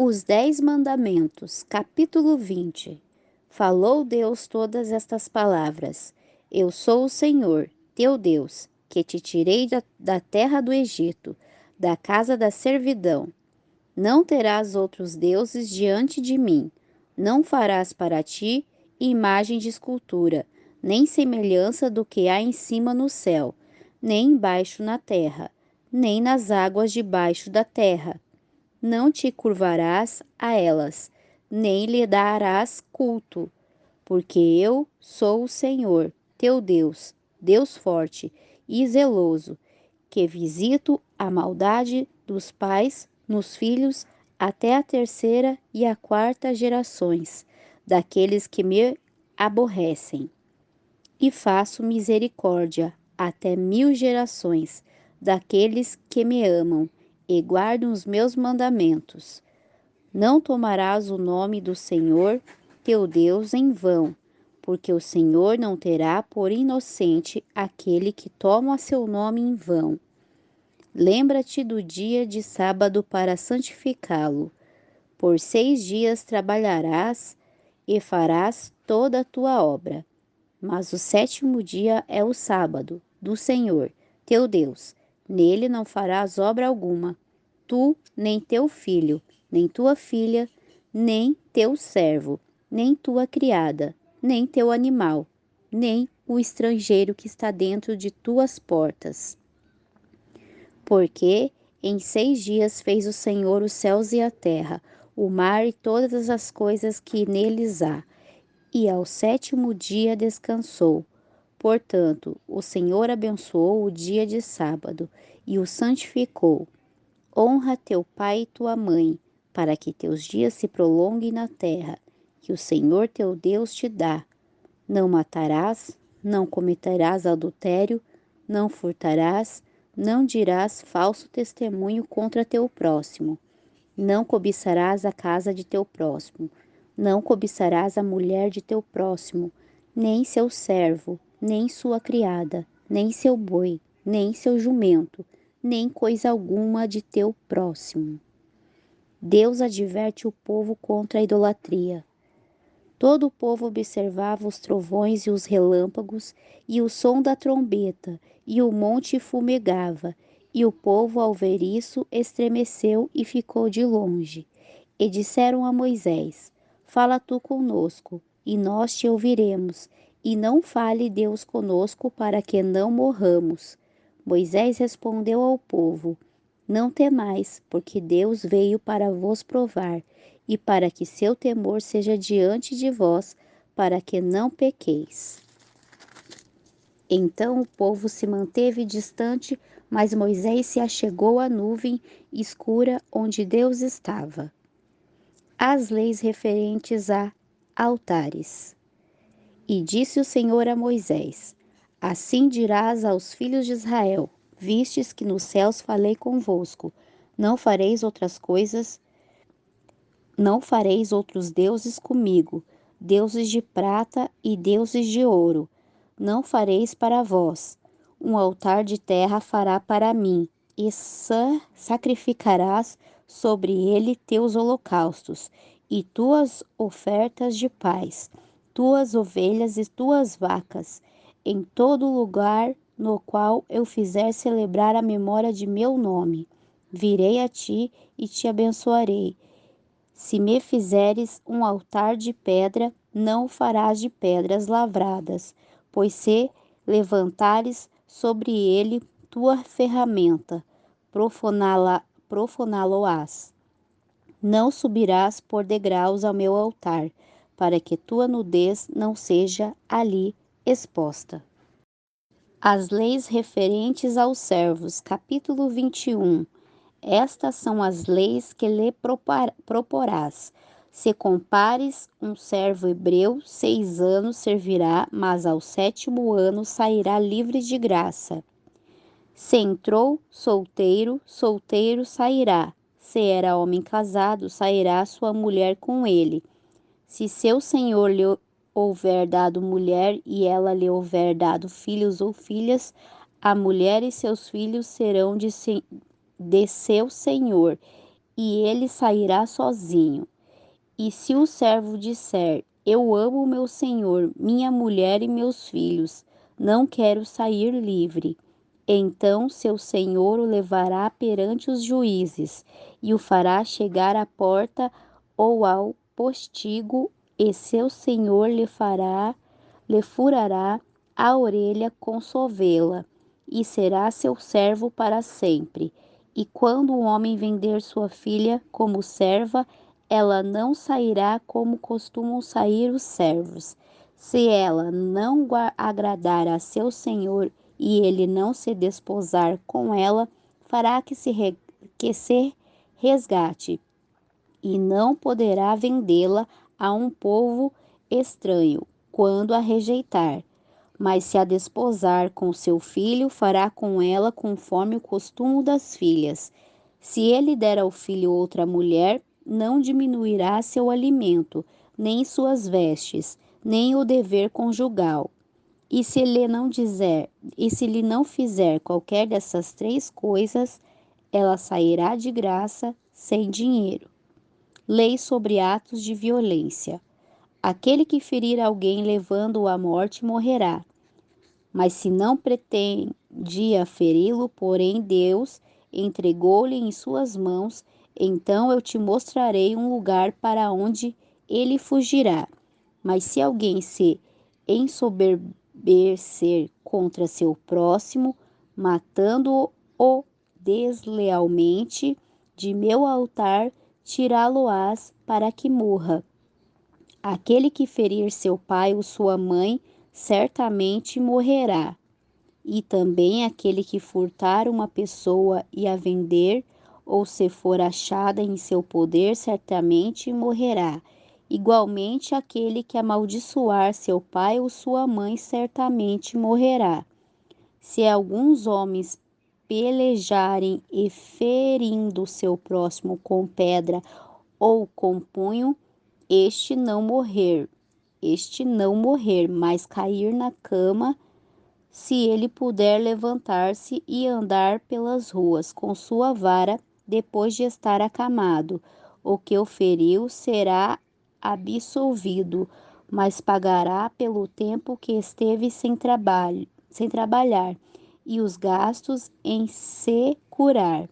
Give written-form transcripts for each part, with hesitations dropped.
Os 10 Mandamentos, capítulo 20. Falou Deus todas estas palavras: Eu sou o Senhor, teu Deus, que te tirei da terra do Egito, da casa da servidão. Não terás outros deuses diante de mim. Não farás para ti imagem de escultura, nem semelhança do que há em cima no céu, nem embaixo na terra, nem nas águas debaixo da terra. Não te curvarás a elas, nem lhe darás culto, porque eu sou o Senhor, teu Deus, Deus forte e zeloso, que visito a maldade dos pais nos filhos até a terceira e a quarta gerações, daqueles que me aborrecem. E faço misericórdia até 1000 gerações, daqueles que me amam e guardam os meus mandamentos. Não tomarás o nome do Senhor, teu Deus, em vão, porque o Senhor não terá por inocente aquele que toma seu nome em vão. Lembra-te do dia de sábado para santificá-lo. Por 6 dias trabalharás e farás toda a tua obra. Mas o 7º dia é o sábado do Senhor, teu Deus. Nele não farás obra alguma, tu, nem teu filho, nem tua filha, nem teu servo, nem tua criada, nem teu animal, nem o estrangeiro que está dentro de tuas portas. Porque em 6 dias fez o Senhor os céus e a terra, o mar e todas as coisas que neles há, e ao 7º dia descansou. Portanto, o Senhor abençoou o dia de sábado e o santificou. Honra teu pai e tua mãe, para que teus dias se prolonguem na terra, que o Senhor teu Deus te dá. Não matarás, não cometerás adultério, não furtarás, não dirás falso testemunho contra teu próximo. Não cobiçarás a casa de teu próximo. Não cobiçarás a mulher de teu próximo, nem seu servo, nem sua criada, nem seu boi, nem seu jumento, nem coisa alguma de teu próximo. Deus adverte o povo contra a idolatria. Todo o povo observava os trovões e os relâmpagos, e o som da trombeta, e o monte fumegava, e o povo, ao ver isso, estremeceu e ficou de longe. E disseram a Moisés: Fala tu conosco, e nós te ouviremos, e não fale Deus conosco para que não morramos. Moisés respondeu ao povo: Não temais, porque Deus veio para vos provar, e para que seu temor seja diante de vós, para que não pequeis. Então o povo se manteve distante, mas Moisés se achegou à nuvem escura onde Deus estava. As leis referentes a altares. E disse o Senhor a Moisés: Assim dirás aos filhos de Israel: Vistes que nos céus falei convosco, não fareis outras coisas, não fareis outros deuses comigo, deuses de prata e deuses de ouro. Não fareis para vós. Um altar de terra fará para mim, e sacrificarás sobre ele teus holocaustos, e tuas ofertas de paz, tuas ovelhas e tuas vacas, em todo lugar no qual eu fizer celebrar a memória de meu nome. Virei a ti e te abençoarei. Se me fizeres um altar de pedra, não o farás de pedras lavradas, pois se levantares sobre ele tua ferramenta, profaná-lo-ás. Não subirás por degraus ao meu altar, para que tua nudez não seja ali exposta. As leis referentes aos servos, capítulo 21. Estas são as leis que lhe proporás. Se compares um servo hebreu, 6 anos servirá, mas ao 7º ano sairá livre de graça. Se entrou solteiro, solteiro sairá. Se era homem casado, sairá sua mulher com ele. Se seu senhor lhe houver dado mulher e ela lhe houver dado filhos ou filhas, a mulher e seus filhos serão de seu senhor, e ele sairá sozinho. E se o servo disser: Eu amo meu senhor, minha mulher e meus filhos, não quero sair livre, então seu senhor o levará perante os juízes e o fará chegar à porta ou ao postigo, e seu senhor lhe furará a orelha com sovela, e será seu servo para sempre. E quando o homem vender sua filha como serva, ela não sairá como costumam sair os servos. Se ela não agradar a seu senhor e ele não se desposar com ela, fará que se resgate, e não poderá vendê-la a um povo estranho, quando a rejeitar. Mas se a desposar com seu filho, fará com ela conforme o costume das filhas. Se ele der ao filho outra mulher, não diminuirá seu alimento, nem suas vestes, nem o dever conjugal. E se lhe não fizer qualquer dessas três coisas, ela sairá de graça sem dinheiro. Lei sobre atos de violência. Aquele que ferir alguém levando-o à morte morrerá. Mas se não pretendia feri-lo, porém Deus entregou-lhe em suas mãos, então eu te mostrarei um lugar para onde ele fugirá. Mas se alguém se ensoberbecer contra seu próximo, matando-o deslealmente, de meu altar tirá-lo-ás para que morra. Aquele que ferir seu pai ou sua mãe, certamente morrerá. E também aquele que furtar uma pessoa e a vender, ou se for achada em seu poder, certamente morrerá. Igualmente, aquele que amaldiçoar seu pai ou sua mãe, certamente morrerá. Se alguns homens pelejarem e ferindo seu próximo com pedra ou com punho, este não morrer, mas cair na cama, se ele puder levantar-se e andar pelas ruas com sua vara, depois de estar acamado, o que o feriu será absolvido, mas pagará pelo tempo que esteve sem trabalhar, e os gastos em se curar.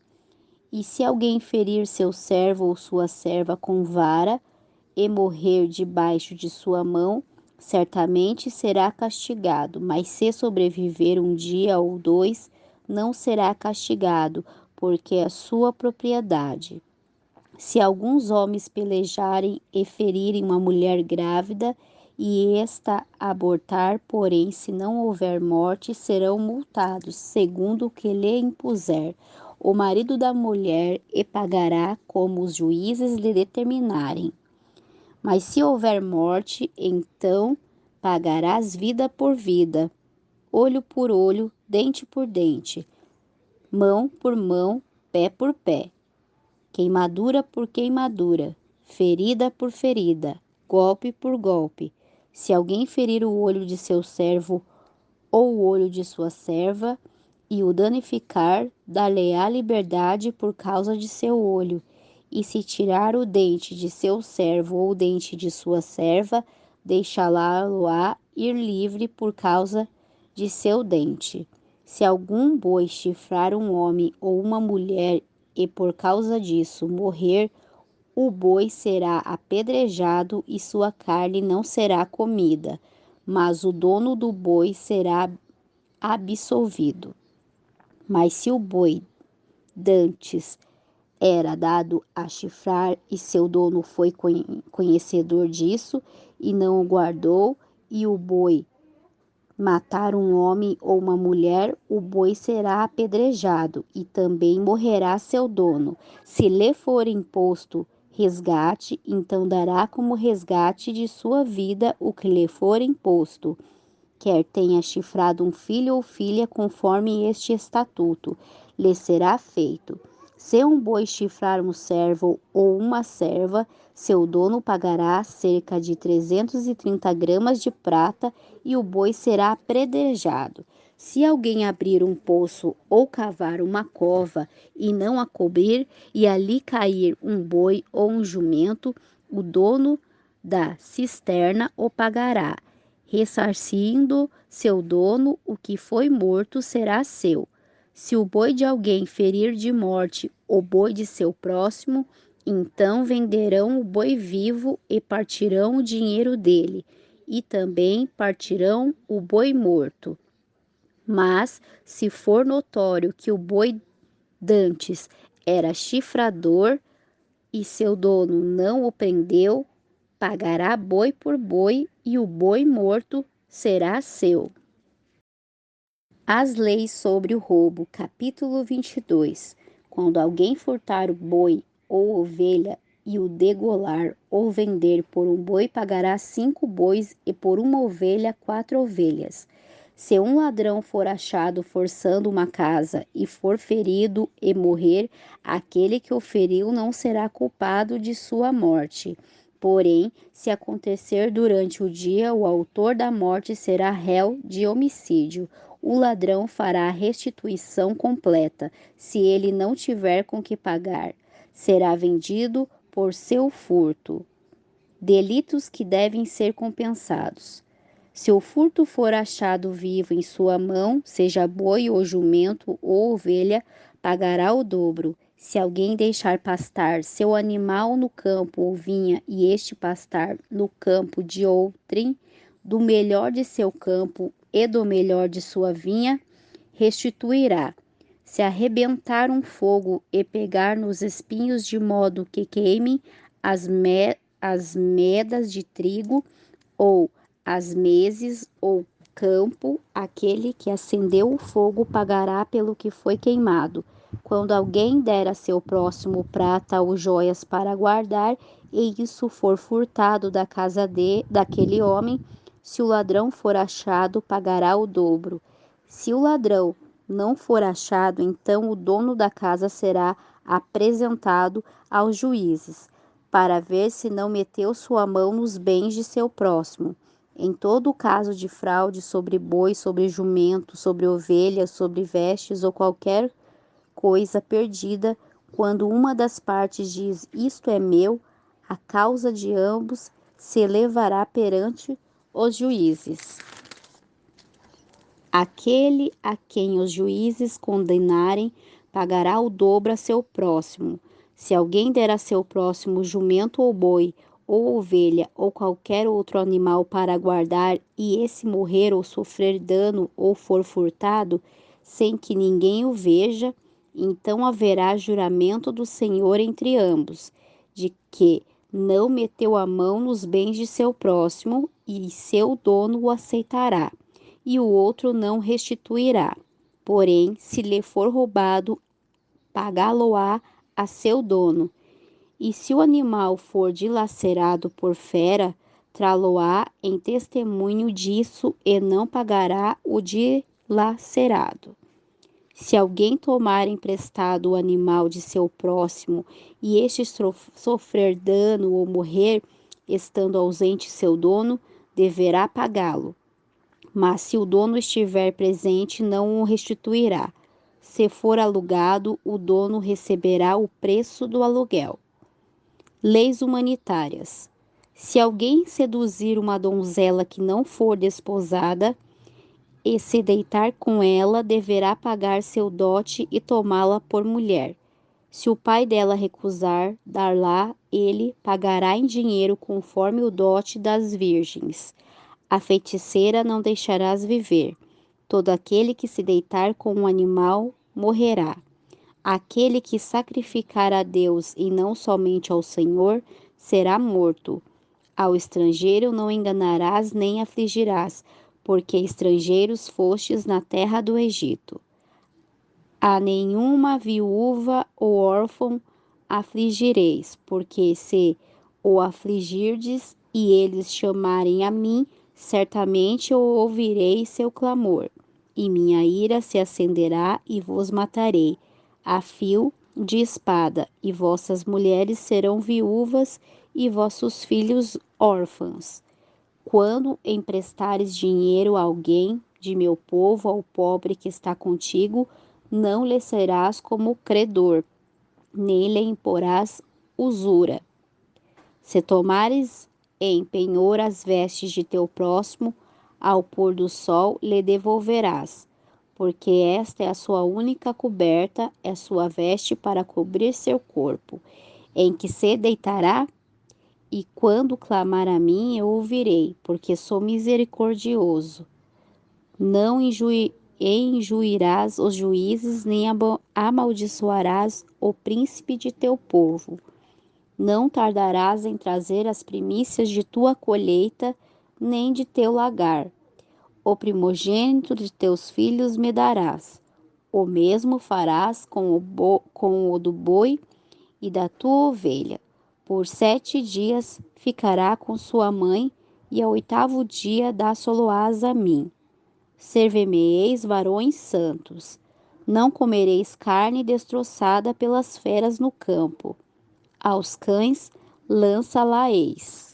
E se alguém ferir seu servo ou sua serva com vara, e morrer debaixo de sua mão, certamente será castigado, mas se sobreviver um dia ou dois, não será castigado, porque é sua propriedade. Se alguns homens pelejarem e ferirem uma mulher grávida, e esta abortar, porém, se não houver morte, serão multados, segundo o que lhe impuser o marido da mulher, e pagará como os juízes lhe determinarem. Mas se houver morte, então pagarás vida por vida, olho por olho, dente por dente, mão por mão, pé por pé, queimadura por queimadura, ferida por ferida, golpe por golpe. Se alguém ferir o olho de seu servo ou o olho de sua serva, e o danificar, dá-lhe-á liberdade por causa de seu olho. E se tirar o dente de seu servo ou o dente de sua serva, deixá-la-á ir livre por causa de seu dente. Se algum boi chifrar um homem ou uma mulher e por causa disso morrer, o boi será apedrejado e sua carne não será comida, mas o dono do boi será absolvido. Mas se o boi dantes era dado a chifrar e seu dono foi conhecedor disso e não o guardou, e o boi matar um homem ou uma mulher, o boi será apedrejado e também morrerá seu dono. Se lhe for imposto resgate, então dará como resgate de sua vida o que lhe for imposto, quer tenha chifrado um filho ou filha, conforme este estatuto, lhe será feito. Se um boi chifrar um servo ou uma serva, seu dono pagará cerca de 330 gramas de prata e o boi será apedrejado. Se alguém abrir um poço ou cavar uma cova e não a cobrir, e ali cair um boi ou um jumento, o dono da cisterna o pagará. Ressarcindo seu dono, o que foi morto será seu. Se o boi de alguém ferir de morte o boi de seu próximo, então venderão o boi vivo e partirão o dinheiro dele, e também partirão o boi morto. Mas, se for notório que o boi dantes era chifrador e seu dono não o prendeu, pagará boi por boi e o boi morto será seu. As leis sobre o roubo, capítulo 22. Quando alguém furtar o boi ou ovelha e o degolar ou vender por um boi, pagará 5 bois e por uma ovelha 4 ovelhas. Se um ladrão for achado forçando uma casa e for ferido e morrer, aquele que o feriu não será culpado de sua morte. Porém, se acontecer durante o dia, o autor da morte será réu de homicídio. O ladrão fará a restituição completa, se ele não tiver com que pagar. Será vendido por seu furto. Delitos que devem ser compensados. Se o furto for achado vivo em sua mão, seja boi ou jumento ou ovelha, pagará o dobro. Se alguém deixar pastar seu animal no campo ou vinha e este pastar no campo de outrem, do melhor de seu campo e do melhor de sua vinha, restituirá. Se arrebentar um fogo e pegar nos espinhos de modo que queimem as medas de trigo, ou as mezes ou campo, aquele que acendeu o fogo pagará pelo que foi queimado. Quando alguém der a seu próximo prata ou joias para guardar, e isso for furtado da casa daquele homem, se o ladrão for achado, pagará o dobro. Se o ladrão não for achado, então o dono da casa será apresentado aos juízes, para ver se não meteu sua mão nos bens de seu próximo. Em todo caso de fraude sobre boi, sobre jumento, sobre ovelha, sobre vestes ou qualquer coisa perdida, quando uma das partes diz isto é meu, a causa de ambos se levará perante os juízes. Aquele a quem os juízes condenarem pagará o dobro a seu próximo. Se alguém der a seu próximo jumento ou boi, ou ovelha, ou qualquer outro animal para guardar, e esse morrer ou sofrer dano ou for furtado, sem que ninguém o veja, então haverá juramento do Senhor entre ambos, de que não meteu a mão nos bens de seu próximo, e seu dono o aceitará e o outro não restituirá. Porém, se lhe for roubado, pagá-lo-á a seu dono. E se o animal for dilacerado por fera, trá-lo-á em testemunho disso e não pagará o dilacerado. Se alguém tomar emprestado o animal de seu próximo e este sofrer dano ou morrer, estando ausente seu dono, deverá pagá-lo. Mas se o dono estiver presente, não o restituirá. Se for alugado, o dono receberá o preço do aluguel. Leis humanitárias. Se alguém seduzir uma donzela que não for desposada e se deitar com ela, deverá pagar seu dote e tomá-la por mulher. Se o pai dela recusar dar-lá, ele pagará em dinheiro conforme o dote das virgens. A feiticeira não deixarás viver. Todo aquele que se deitar com um animal morrerá. Aquele que sacrificar a Deus e não somente ao Senhor será morto. Ao estrangeiro não enganarás nem afligirás, porque estrangeiros fostes na terra do Egito. A nenhuma viúva ou órfão afligireis, porque se o afligirdes e eles chamarem a mim, certamente eu ouvirei seu clamor, e minha ira se acenderá e vos matarei, a fio de espada, e vossas mulheres serão viúvas e vossos filhos órfãos. Quando emprestares dinheiro a alguém de meu povo, ao pobre que está contigo, não lhe serás como credor, nem lhe imporás usura. Se tomares em penhor as vestes de teu próximo, ao pôr do sol lhe devolverás, porque esta é a sua única coberta, é sua veste para cobrir seu corpo, em que se deitará. E quando clamar a mim, eu ouvirei, porque sou misericordioso. Não injuirás os juízes, nem amaldiçoarás o príncipe de teu povo. Não tardarás em trazer as primícias de tua colheita, nem de teu lagar. O primogênito de teus filhos me darás. O mesmo farás com o do boi e da tua ovelha. Por 7 dias ficará com sua mãe, e ao 8º dia dá-solo-ás a mim. Serve-me-eis varões santos. Não comereis carne destroçada pelas feras no campo. Aos cães lança-la-eis.